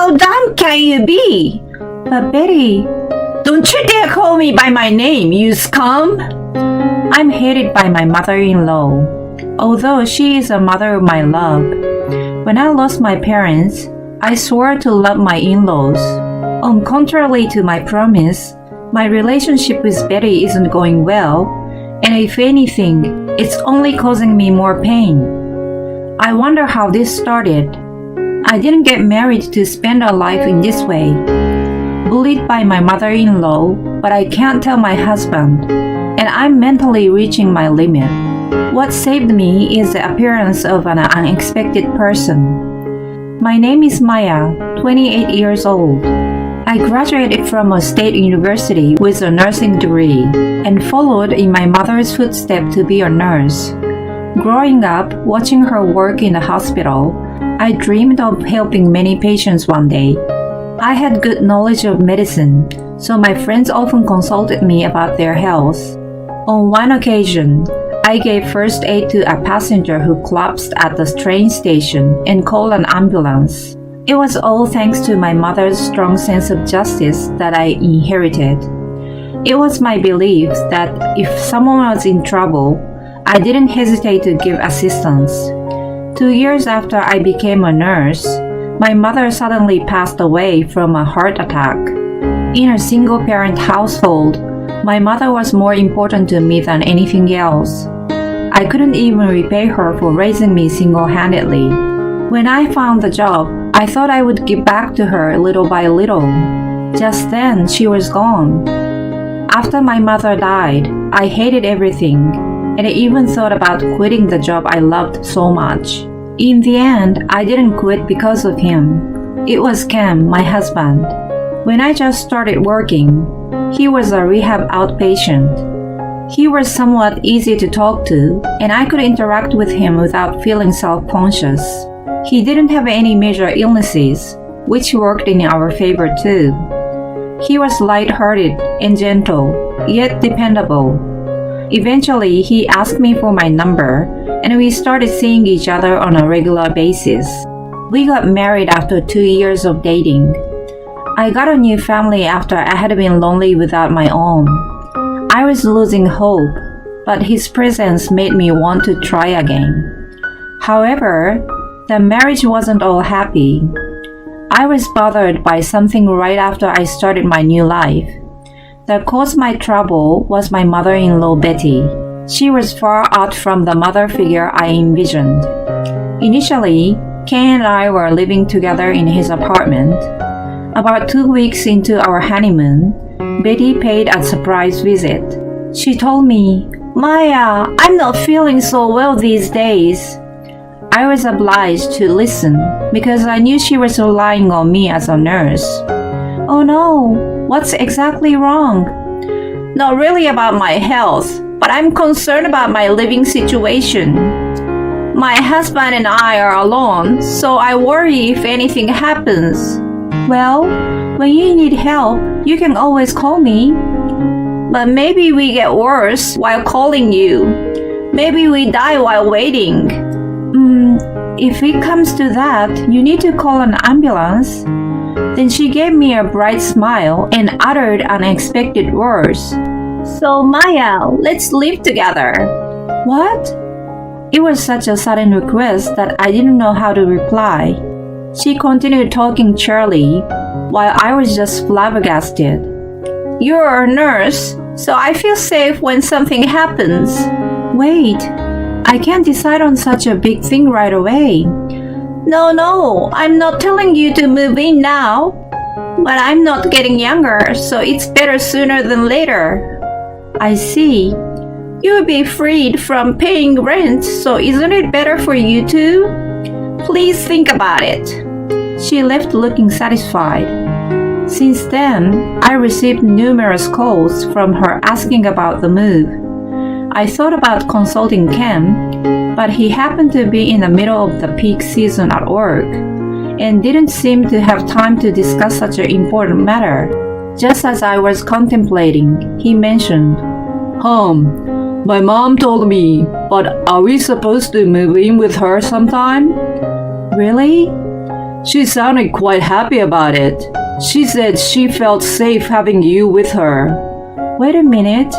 How dumb can you be? But Betty, Don't you dare call me by my name, you scum! I'm hated by my mother-in-law, although she is a mother of my love. When I lost my parents, I swore to love my in-laws. Contrary to my promise, my relationship with Betty isn't going well, and if anything, it's only causing me more pain. I wonder how this started. I didn't get married to spend a life in this way. Bullied by my mother-in-law, but I can't tell my husband, and I'm mentally reaching my limit. What saved me is the appearance of an unexpected person. My name is Maya, 28 years old. I graduated from a state university with a nursing degree and followed in my mother's footsteps to be a nurse. Growing up, watching her work in the hospital, I dreamed of helping many patients one day. I had good knowledge of medicine, so my friends often consulted me about their health. On one occasion, I gave first aid to a passenger who collapsed at the train station and called an ambulance. It was all thanks to my mother's strong sense of justice that I inherited. It was my belief that if someone was in trouble, I didn't hesitate to give assistance. 2 years after I became a nurse, my mother suddenly passed away from a heart attack. In a single-parent household, my mother was more important to me than anything else. I couldn't even repay her for raising me single-handedly. When I found the job, I thought I would give back to her little by little. Just then, she was gone. After my mother died, I hated everything, and I even thought about quitting the job I loved so much. In the end, I didn't quit because of him. It was Cam, my husband. When I just started working, he was a rehab outpatient. He was somewhat easy to talk to, and I could interact with him without feeling self-conscious. He didn't have any major illnesses, which worked in our favor too. He was light-hearted and gentle, yet dependable. Eventually, he asked me for my number, and we started seeing each other on a regular basis. We got married after 2 years of dating. I got a new family after I had been lonely without my own. I was losing hope, but his presence made me want to try again. However, the marriage wasn't all happy. I was bothered by something right after I started my new life. That caused my trouble was my mother-in-law Betty. She was far out from the mother figure I envisioned. Initially, Ken and I were living together in his apartment. About 2 weeks into our honeymoon, Betty paid a surprise visit. She told me, "Maya, I'm not feeling so well these days." I was obliged to listen because I knew she was relying on me as a nurse. "Oh no, what's exactly wrong?" "Not really about my health, but I'm concerned about my living situation. My husband and I are alone, so I worry if anything happens." "Well, when you need help, you can always call me." "But maybe we get worse while calling you. Maybe we die while waiting." If it comes to that, you need to call an ambulance." Then she gave me a bright smile and uttered unexpected words. "So Maya, let's live together." "What?" It was such a sudden request that I didn't know how to reply. She continued talking cheerily, while I was just flabbergasted. "You're a nurse, so I feel safe when something happens." "Wait, I can't decide on such a big thing right away." No, I'm not telling you to move in now. But I'm not getting younger, so it's better sooner than later." "I see." "You'll be freed from paying rent, so isn't it better for you too? Please think about it." She left looking satisfied. Since then, I received numerous calls from her asking about the move. I thought about consulting Ken, but he happened to be in the middle of the peak season at work and didn't seem to have time to discuss such an important matter. Just as I was contemplating, he mentioned, My mom told me, but are we supposed to move in with her sometime?" "Really?" She sounded quite happy about it. She said she felt safe having you with her. Wait a minute.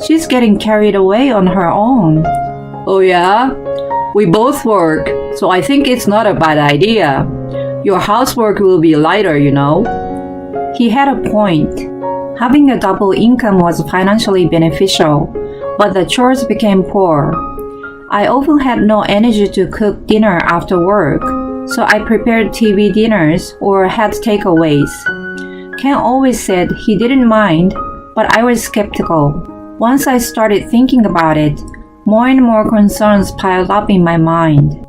She's getting carried away on her own. Oh yeah? We both work, so I think it's not a bad idea. Your housework will be lighter, you know. He had a point. Having a double income was financially beneficial, but the chores became poor. I often had no energy to cook dinner after work, so I prepared TV dinners or had takeaways. Ken always said he didn't mind, but I was skeptical. Once I started thinking about it, more and more concerns piled up in my mind.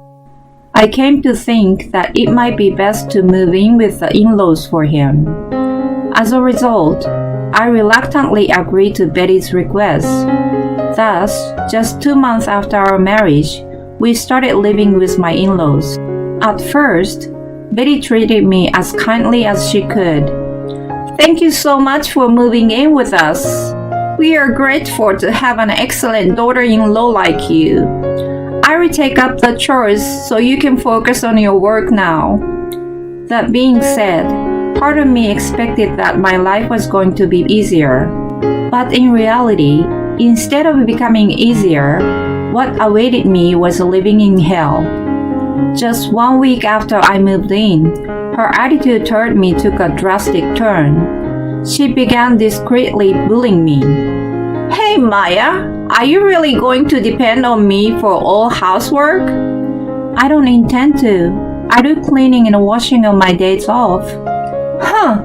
I came to think that it might be best to move in with the in-laws for him. As a result, I reluctantly agreed to Betty's request. Thus, just 2 months after our marriage, we started living with my in-laws. At first, Betty treated me as kindly as she could. Thank you so much for moving in with us. We are grateful to have an excellent daughter-in-law like you. I will take up the chores so you can focus on your work now. That being said, part of me expected that my life was going to be easier. But in reality, instead of becoming easier, what awaited me was living in hell. Just 1 week after I moved in, her attitude toward me took a drastic turn. She began discreetly bullying me. Hey Maya, are you really going to depend on me for all housework? I don't intend to. I do cleaning and washing on my days off. Huh.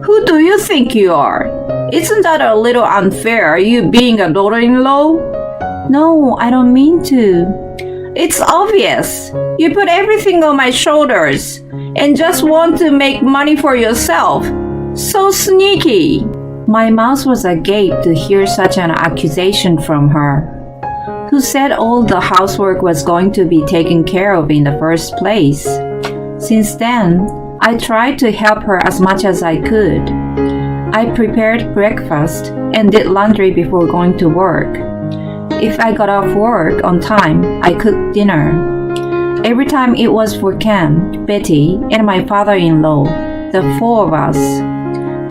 Who do you think you are? Isn't that a little unfair, you being a daughter-in-law? No, I don't mean to. It's obvious. You put everything on my shoulders and just want to make money for yourself. So sneaky. My mouth was agape to hear such an accusation from her. Who said all the housework was going to be taken care of in the first place? Since then, I tried to help her as much as I could. I prepared breakfast and did laundry before going to work. If I got off work on time, I cooked dinner. Every time it was for Ken, Betty, and my father-in-law, the four of us.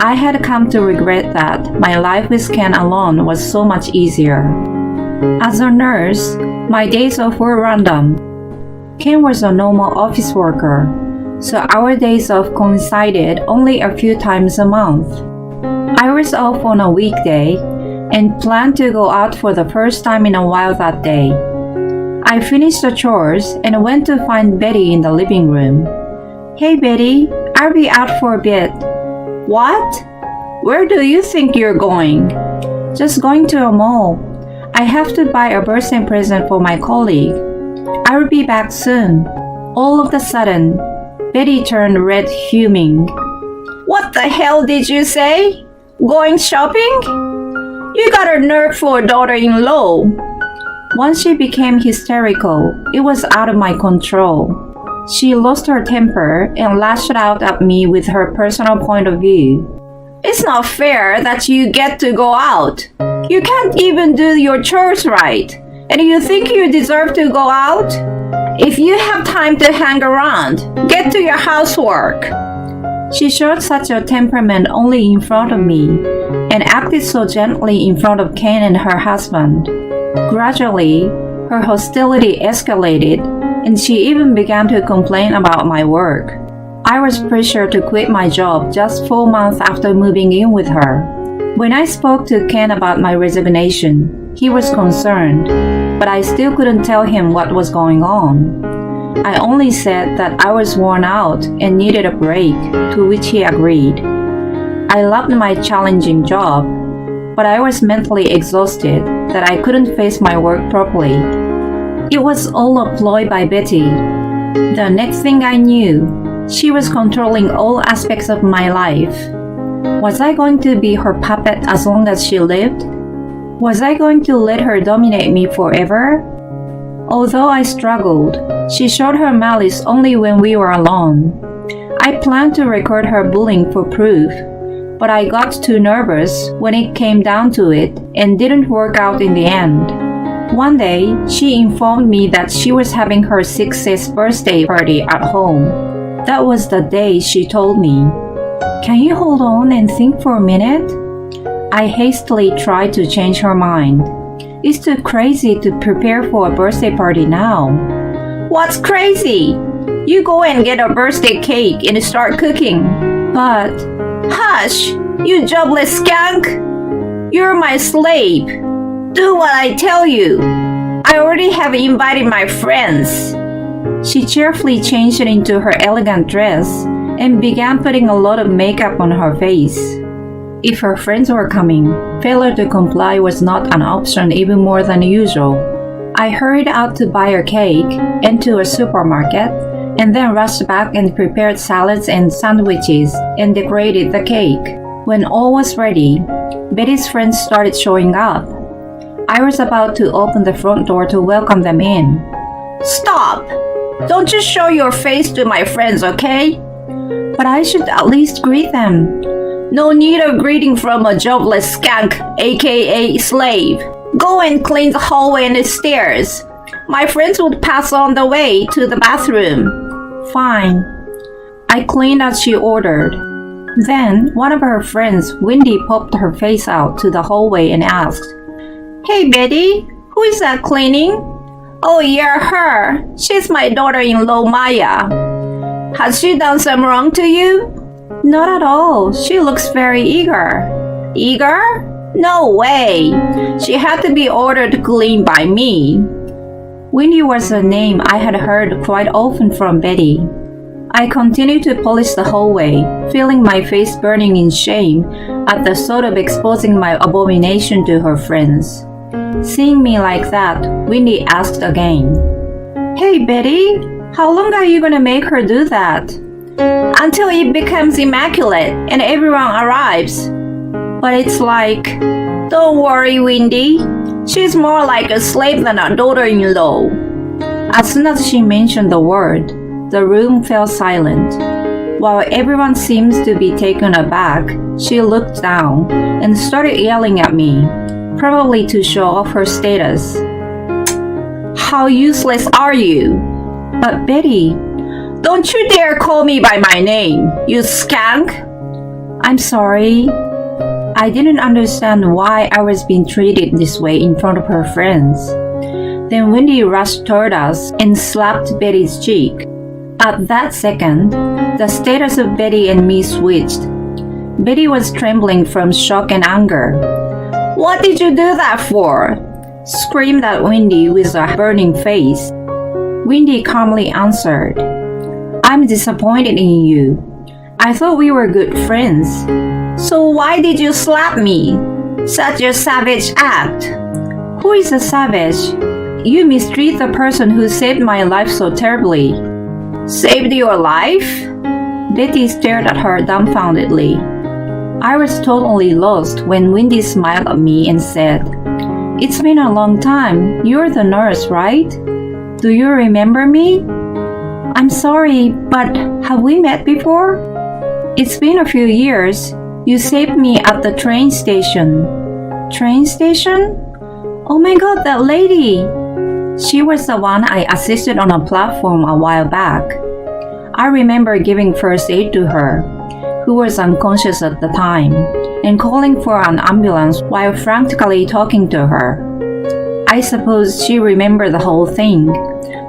I had come to regret that my life with Ken alone was so much easier. As a nurse, my days off were random. Ken was a normal office worker, so our days off coincided only a few times a month. I was off on a weekday and planned to go out for the first time in a while that day. I finished the chores and went to find Betty in the living room. Hey Betty, I'll be out for a bit. What? Where do you think you're going? Just going to a mall. I have to buy a birthday present for my colleague. I will be back soon. All of a sudden, Betty turned red, fuming. What the hell did you say? Going shopping? You got a nerve for a daughter-in-law. Once she became hysterical, it was out of my control. She lost her temper and lashed out at me with her personal point of view. It's not fair that you get to go out. You can't even do your chores right, and you think you deserve to go out? If you have time to hang around, get to your housework. She showed such a temperament only in front of me, and acted so gently in front of Ken and her husband. Gradually, her hostility escalated, and she even began to complain about my work. I was pressured to quit my job just 4 months after moving in with her. When I spoke to Ken about my resignation, he was concerned, but I still couldn't tell him what was going on. I only said that I was worn out and needed a break, to which he agreed. I loved my challenging job, but I was mentally exhausted that I couldn't face my work properly. It was all a ploy by Betty. The next thing I knew, she was controlling all aspects of my life. Was I going to be her puppet as long as she lived? Was I going to let her dominate me forever? Although I struggled, she showed her malice only when we were alone. I planned to record her bullying for proof, but I got too nervous when it came down to it and didn't work out in the end. One day, she informed me that she was having her 6th birthday party at home. That was the day she told me, "Can you hold on and think for a minute?" I hastily tried to change her mind. It's too crazy to prepare for a birthday party now. What's crazy? You go and get a birthday cake and start cooking. But Hush, you jobless skunk! You're my slave. Do what I tell you. I already have invited my friends. she cheerfully changed into her elegant dress and began putting a lot of makeup on her face. If her friends were coming, failure to comply was not an option even more than usual. I hurried out to buy her cake and to a supermarket, and then rushed back and prepared salads and sandwiches and decorated the cake. When all was ready, Betty's friends started showing up. I was about to open the front door to welcome them in. Stop! Don't you show your face to my friends, okay? But I should at least greet them. No need of greeting from a jobless skunk, aka slave. Go and clean the hallway and the stairs. My friends would pass on the way to the bathroom. Fine. I cleaned as she ordered. Then one of her friends, Wendy, popped her face out to the hallway and asked, Hey Betty, who is that cleaning? Oh yeah, her. She's my daughter-in-law Maya. Has she done some wrong to you? Not at all. She looks very eager. Eager? No way. She had to be ordered to clean by me. Wendy was a name I had heard quite often from Betty. I continued to polish the hallway, feeling my face burning in shame at the thought of exposing my abomination to her friends. Seeing me like that, Wendy asked again, Hey Betty, how long are you going to make her do that? Until it becomes immaculate and everyone arrives. But it's like, Don't worry, Wendy. She's more like a slave than a daughter-in-law. As soon as she mentioned the word, the room fell silent. While everyone seems to be taken aback, she looked down and started yelling at me, probably to show off her status. How useless are you? But Betty, don't you dare call me by my name, you skunk! I'm sorry. I didn't understand why I was being treated this way in front of her friends. Then Wendy rushed toward us and slapped Betty's cheek. At that second, the status of Betty and me switched. Betty was trembling from shock and anger. What did you do that for? Screamed at Wendy with a burning face. Wendy calmly answered, I'm disappointed in you. I thought we were good friends. So why did you slap me? Such a savage act. Who is a savage? You mistreat the person who saved my life so terribly. Saved your life? Betty stared at her dumbfoundedly. I was totally lost when Wendy smiled at me and said, It's been a long time. You're the nurse, right? Do you remember me? I'm sorry, but have we met before? It's been a few years. You saved me at the train station. Train station? Oh my god, that lady! She was the one I assisted on a platform a while back. I remember giving first aid to her, who was unconscious at the time, and calling for an ambulance while frantically talking to her. I suppose she remembered the whole thing.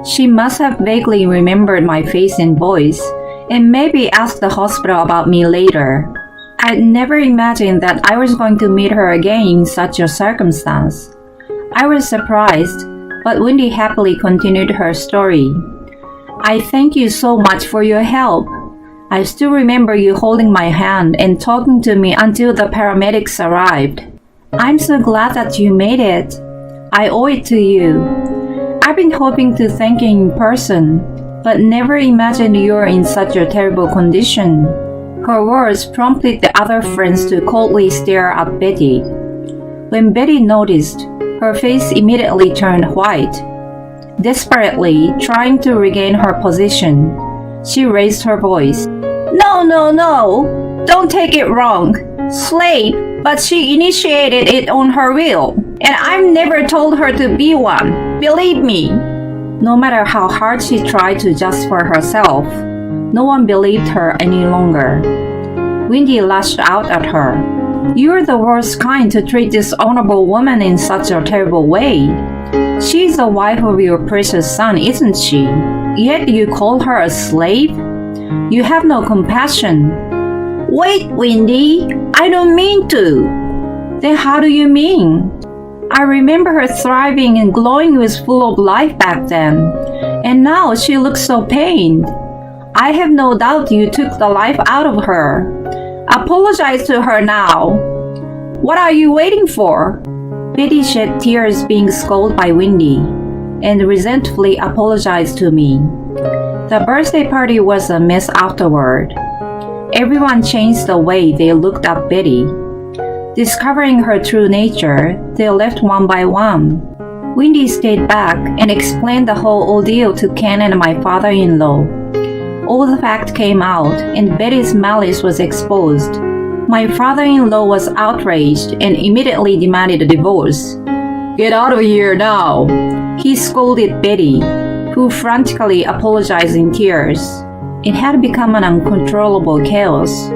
She must have vaguely remembered my face and voice, and maybe asked the hospital about me later. I'd never imagined that I was going to meet her again in such a circumstance. I was surprised, but Wendy happily continued her story. I thank you so much for your help. I still remember you holding my hand and talking to me until the paramedics arrived. I'm so glad that you made it. I owe it to you. I've been hoping to thank you in person, but never imagined you were in such a terrible condition. Her words prompted the other friends to coldly stare at Betty. When Betty noticed, her face immediately turned white. Desperately trying to regain her position, she raised her voice. No. Don't take it wrong. Slave, but she initiated it on her will, and I've never told her to be one. Believe me. No matter how hard she tried to justify herself, No one believed her any longer. Wendy lashed out at her. "You're the worst kind to treat this honorable woman in such a terrible way. She's the wife of your precious son, isn't she? Yet you call her a slave? You have no compassion." Wait, Wendy, I don't mean to. Then how do you mean? I remember her thriving and glowing with full of life back then, and now she looks so pained. I have no doubt you took the life out of her. Apologize to her now. What are you waiting for? Betty shed tears being scolded by Wendy, and resentfully apologized to me. The birthday party was a mess afterward. Everyone changed the way they looked at Betty. Discovering her true nature, they left one by one. Wendy stayed back and explained the whole ordeal to Ken and my father-in-law. All the facts came out, and Betty's malice was exposed. My father-in-law was outraged and immediately demanded a divorce. Get out of here now. He scolded Betty, who frantically apologized in tears. It had become an uncontrollable chaos.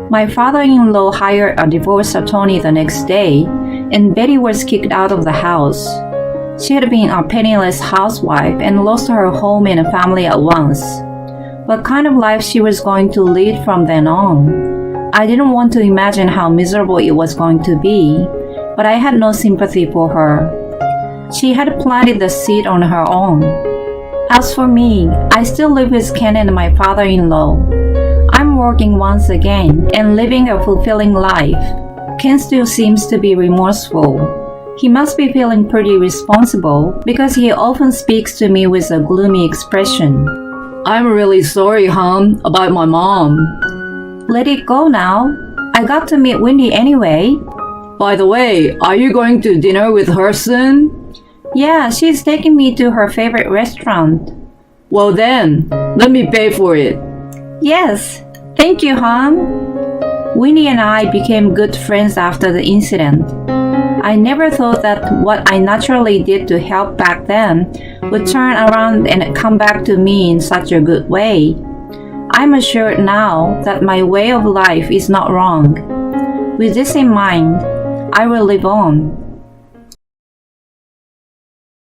My father-in-law hired a divorce attorney the next day, and Betty was kicked out of the house. She had been a penniless housewife and lost her home and family at once. What kind of life she was going to lead from then on? I didn't want to imagine how miserable it was going to be, but I had no sympathy for her. She had planted the seed on her own. As for me, I still live with Ken and my father-in-law. I'm working once again and living a fulfilling life. Ken still seems to be remorseful. He must be feeling pretty responsible because he often speaks to me with a gloomy expression. I'm really sorry, hon, about my mom. Let it go now. I got to meet Wendy anyway. By the way, are you going to dinner with her soon? Yeah, she's taking me to her favorite restaurant. Well then, let me pay for it. Yes, thank you, hon. Winnie and I became good friends after the incident. I never thought that what I naturally did to help back then would turn around and come back to me in such a good way. I'm assured now that my way of life is not wrong. With this in mind, I will live on.